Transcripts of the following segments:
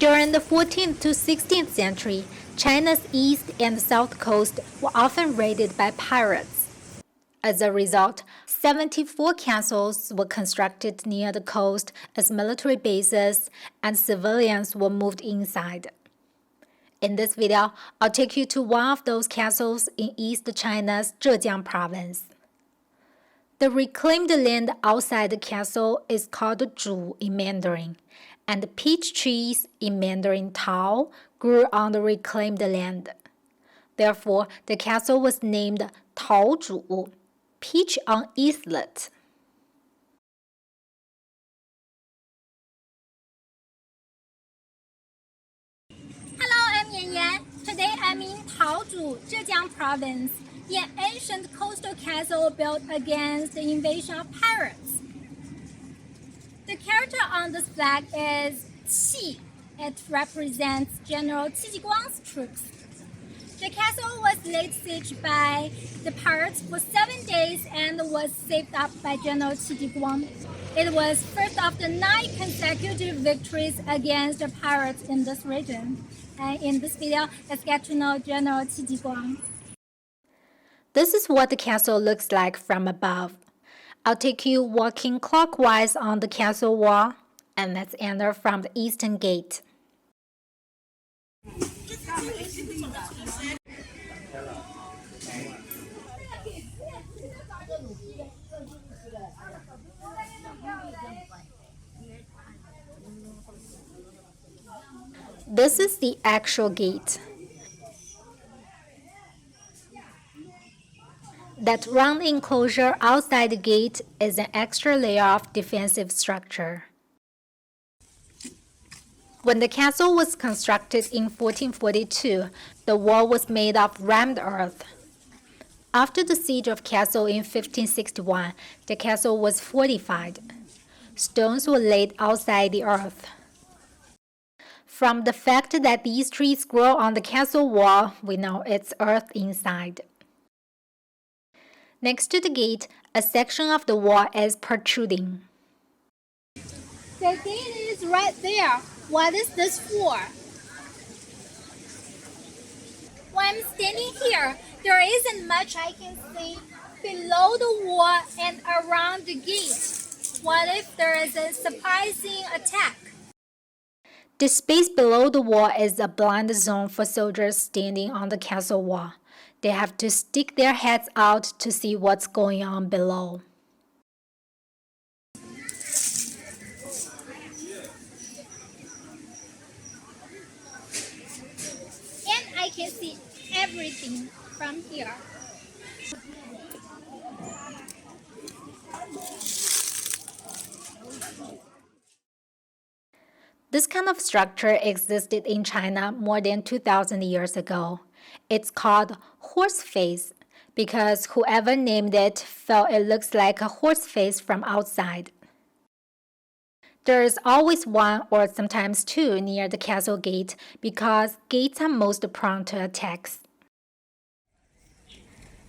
During the 14th to 16th century, China's east and south coast were often raided by pirates. As a result, 74 castles were constructed near the coast as military bases, and civilians were moved inside. In this video, I'll take you to one of those castles in East China's Zhejiang province. The reclaimed land outside the castle is called Zhu in Mandarin, and peach trees in Mandarin Tao grew on the reclaimed land. Therefore, the castle was named Taozhu, peach on islet. Hello, I'm Yan Yan. Today I'm in Taozhu, Zhejiang province, an ancient coastal castle built against the invasion of pirates. The character on this flag is Qi. It represents General Qi Jiguang's troops. The castle was laid siege by the pirates for 7 days and was saved up by General Qi Jiguang. It was first of the 9 consecutive victories against the pirates in this region. And in this video, let's get to know General Qi Jiguang. This is what the castle looks like from above. I'll take you walking clockwise on the castle wall, and let's enter from the eastern gate. This is the actual gate. That round enclosure outside the gate is an extra layer of defensive structure. When the castle was constructed in 1442, the wall was made of rammed earth. After the siege of castle in 1561, the castle was fortified. Stones were laid outside the earth. From the fact that these trees grow on the castle wall, we know it's earth inside. Next to the gate, a section of the wall is protruding. The gate is right there. What is this for? When I'm standing here, there isn't much I can see below the wall and around the gate. What if there is a surprising attack? The space below the wall is a blind zone for soldiers standing on the castle wall. They have to stick their heads out to see what's going on below. And I can see everything from here. This kind of structure existed in China more than 2,000 years ago. It's called horse face because whoever named it felt it looks like a horse face from outside. There is always one or sometimes two near the castle gate because gates are most prone to attacks.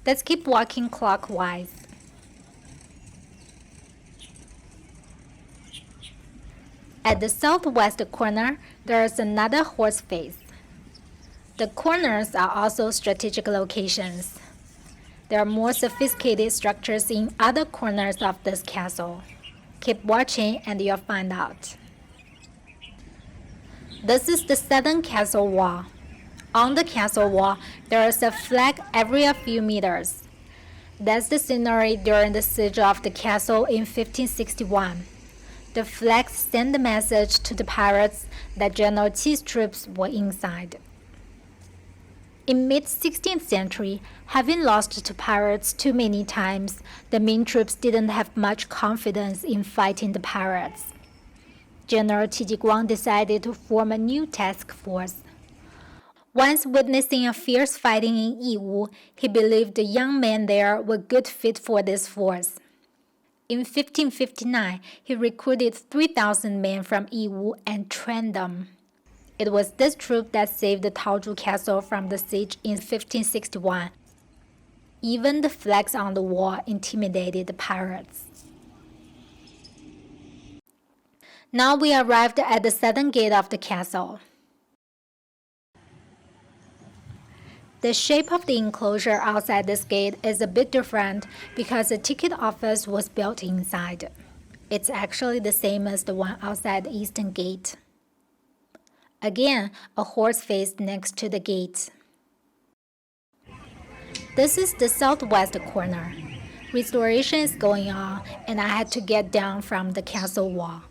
Let's keep walking clockwise. At the southwest corner, there is another horse face. The corners are also strategic locations. There are more sophisticated structures in other corners of this castle. Keep watching and you'll find out. This is the southern castle wall. On the castle wall, there is a flag every few meters. That's the scenery during the siege of the castle in 1561. The flag sent the message to the pirates that General Qi's troops were inside. In mid-16th century, having lost to pirates too many times, the Ming troops didn't have much confidence in fighting the pirates. General Qi Jiguang decided to form a new task force. Once witnessing a fierce fighting in Yiwu, he believed the young men there were good fit for this force. In 1559, he recruited 3,000 men from Yiwu and trained them. It was this troop that saved the Taozhu castle from the siege in 1561. Even the flags on the wall intimidated the pirates. Now we arrived at the southern gate of the castle. The shape of the enclosure outside this gate is a bit different because the ticket office was built inside. It's actually the same as the one outside the eastern gate. Again, a horse faced next to the gate. This is the southwest corner. Restoration is going on, and I had to get down from the castle wall.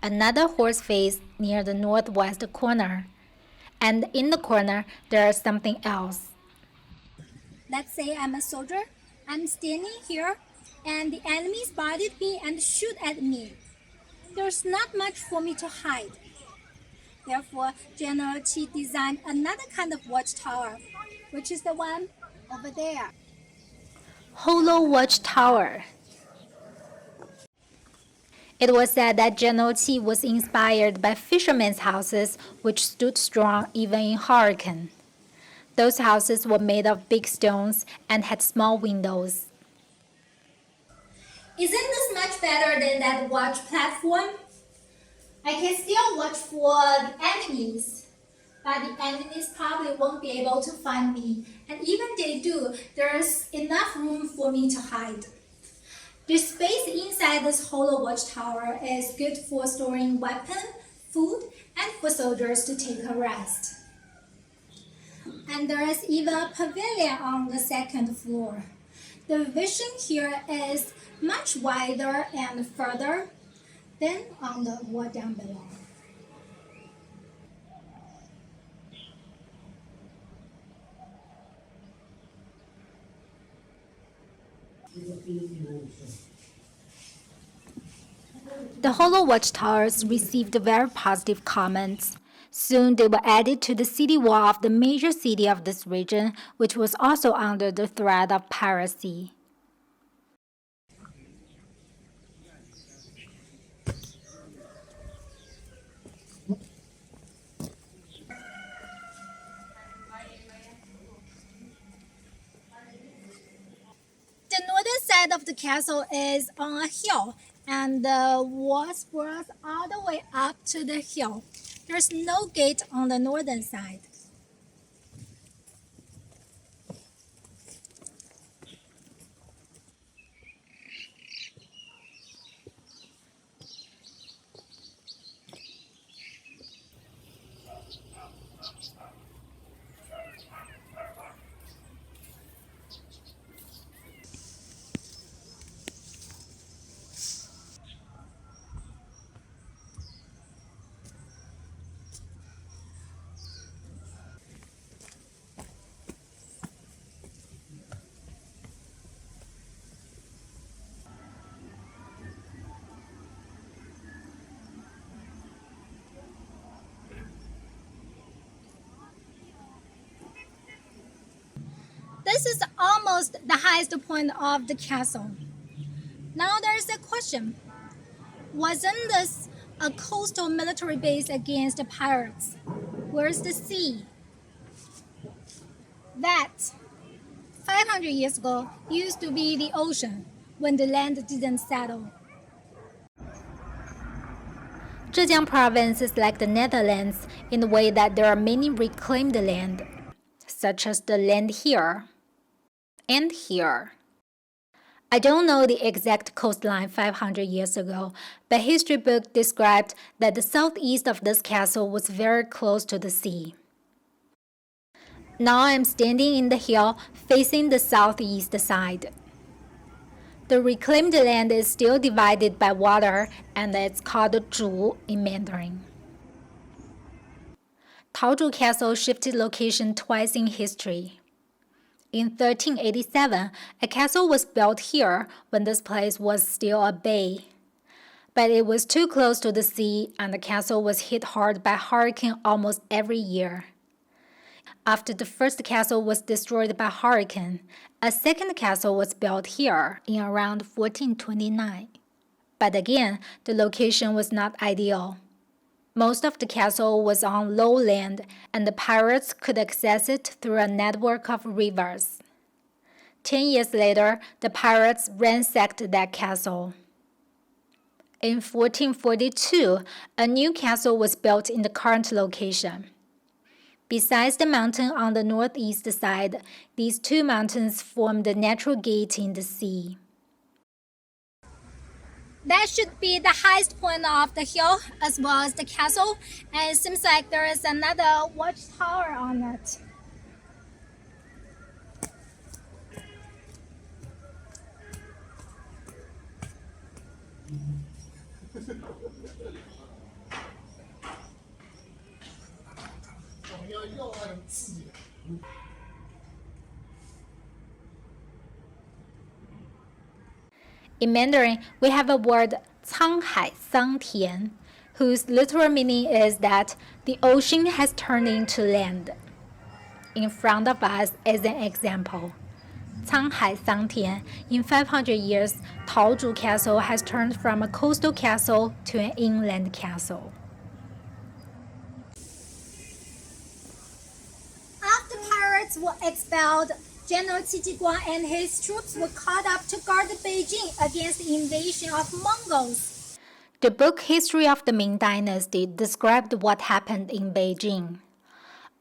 Another horse face near the northwest corner. And in the corner, there is something else. Let's say I'm a soldier. I'm standing here, and the enemy spotted me and shoot at me. There's not much for me to hide. Therefore, General Qi designed another kind of watchtower, which is the one over there. Hollow Watchtower. It was said that General Qi was inspired by fishermen's houses, which stood strong even in hurricane. Those houses were made of big stones and had small windows. Isn't this much better than that watch platform? I can still watch for the enemies, but the enemies probably won't be able to find me. And even they do, there's enough room for me to hide. The space inside this hollow watchtower is good for storing weapons, food, and for soldiers to take a rest. And there is even a pavilion on the second floor. The vision here is much wider and further than on the wall down below. The Hollow Watchtowers received very positive comments. Soon they were added to the city wall of the major city of this region, which was also under the threat of piracy. The northern side of the castle is on a hill, and the wall spurs all the way up to the hill. There's no gate on the northern side. This is almost the highest point of the castle. Now there is a question. Wasn't this a coastal military base against the pirates? Where's the sea? That, 500 years ago, used to be the ocean when the land didn't settle. Zhejiang province is like the Netherlands in the way that there are many reclaimed land, such as the land here and here. I don't know the exact coastline 500 years ago, but history book described that the southeast of this castle was very close to the sea. Now I'm standing in the hill facing the southeast side. The reclaimed land is still divided by water, and it's called Zhu in Mandarin. Taozhu Castle shifted location twice in history. In 1387, a castle was built here when this place was still a bay. But it was too close to the sea, and the castle was hit hard by hurricane almost every year. After the first castle was destroyed by hurricane, a second castle was built here in around 1429. But again, the location was not ideal. Most of the castle was on low land, and the pirates could access it through a network of rivers. 10 years later, the pirates ransacked that castle. In 1442, a new castle was built in the current location. Besides the mountain on the northeast side, these two mountains form the natural gate in the sea. That should be the highest point of the hill as well as the castle, and it seems like there is another watchtower on it. In Mandarin, we have a word 沧海桑田, whose literal meaning is that the ocean has turned into land. In front of us is an example. 沧海桑田, in 500 years, Taozhu Castle has turned from a coastal castle to an inland castle. After pirates were expelled, General Qi and his troops were called up to guard Beijing against the invasion of Mongols. The book History of the Ming Dynasty described what happened in Beijing.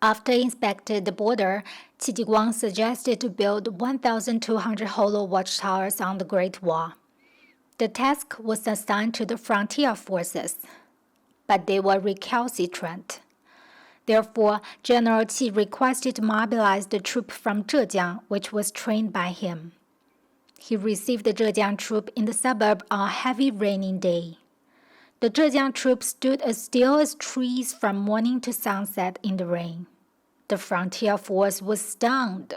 After inspecting the border, Qi suggested to build 1,200 hollow watchtowers on the Great Wall. The task was assigned to the frontier forces, but they were recalcitrant. Therefore, General Qi requested to mobilize the troop from Zhejiang, which was trained by him. He received the Zhejiang troop in the suburb on a heavy raining day. The Zhejiang troops stood as still as trees from morning to sunset in the rain. The frontier force was stunned.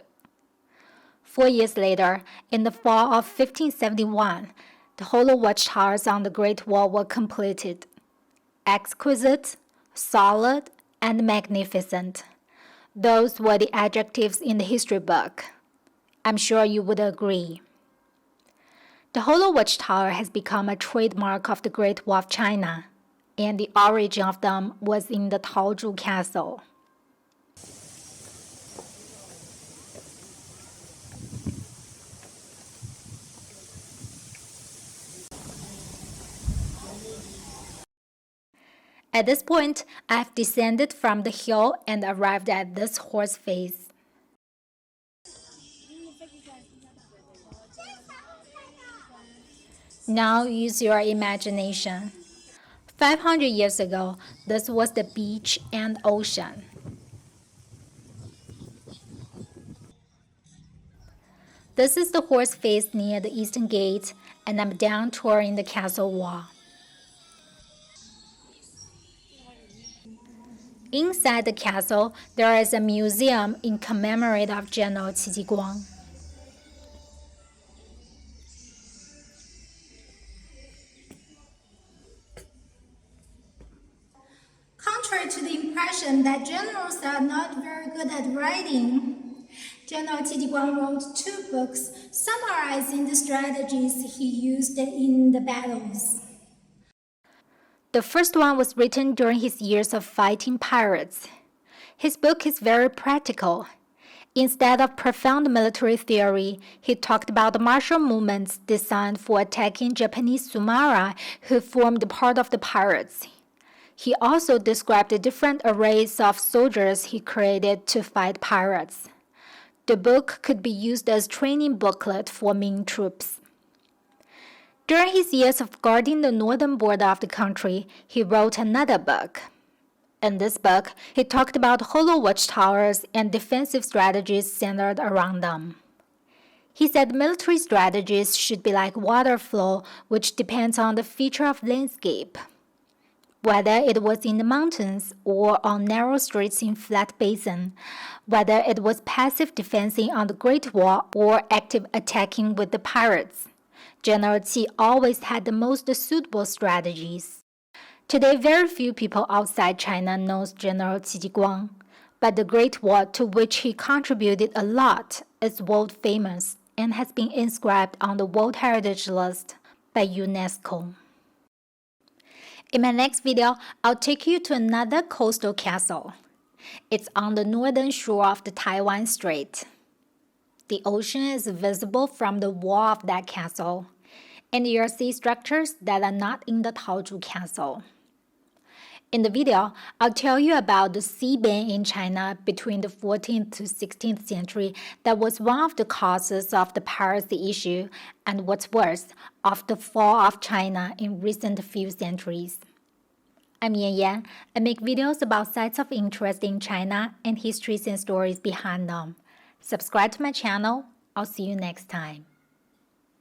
4 years later, in the fall of 1571, the hollow watchtowers on the Great Wall were completed. Exquisite, solid, and magnificent. Those were the adjectives in the history book. I'm sure you would agree. The hollow watchtower has become a trademark of the Great Wall of China, and the origin of them was in the Taozhu Castle. At this point, I've descended from the hill and arrived at this horse face. Now use your imagination. 500 years ago, this was the beach and ocean. This is the horse face near the eastern gate, and I'm down touring the castle wall. Inside the castle, there is a museum in commemoration of General Qi. Contrary to the impression that generals are not very good at writing, General Qi wrote 2 books summarizing the strategies he used in the battles. The first one was written during his years of fighting pirates. His book is very practical. Instead of profound military theory, he talked about the martial movements designed for attacking Japanese samurai who formed part of the pirates. He also described the different arrays of soldiers he created to fight pirates. The book could be used as training booklet for Ming troops. During his years of guarding the northern border of the country, he wrote another book. In this book, he talked about hollow watchtowers and defensive strategies centered around them. He said military strategies should be like water flow, which depends on the feature of landscape. Whether it was in the mountains or on narrow streets in flat basin, whether it was passive defending on the Great Wall or active attacking with the pirates, General Qi always had the most suitable strategies. Today, very few people outside China knows General Qi, but the Great Wall to which he contributed a lot is world famous and has been inscribed on the World Heritage List by UNESCO. In my next video, I'll take you to another coastal castle. It's on the northern shore of the Taiwan Strait. The ocean is visible from the wall of that castle, and you'll see structures that are not in the Taozhu castle. In the video, I'll tell you about the sea ban in China between the 14th to 16th century that was one of the causes of the piracy issue and what's worse, of the fall of China in recent few centuries. I'm Yan Yan. I make videos about sites of interest in China and histories and stories behind them. Subscribe to my channel. I'll see you next time.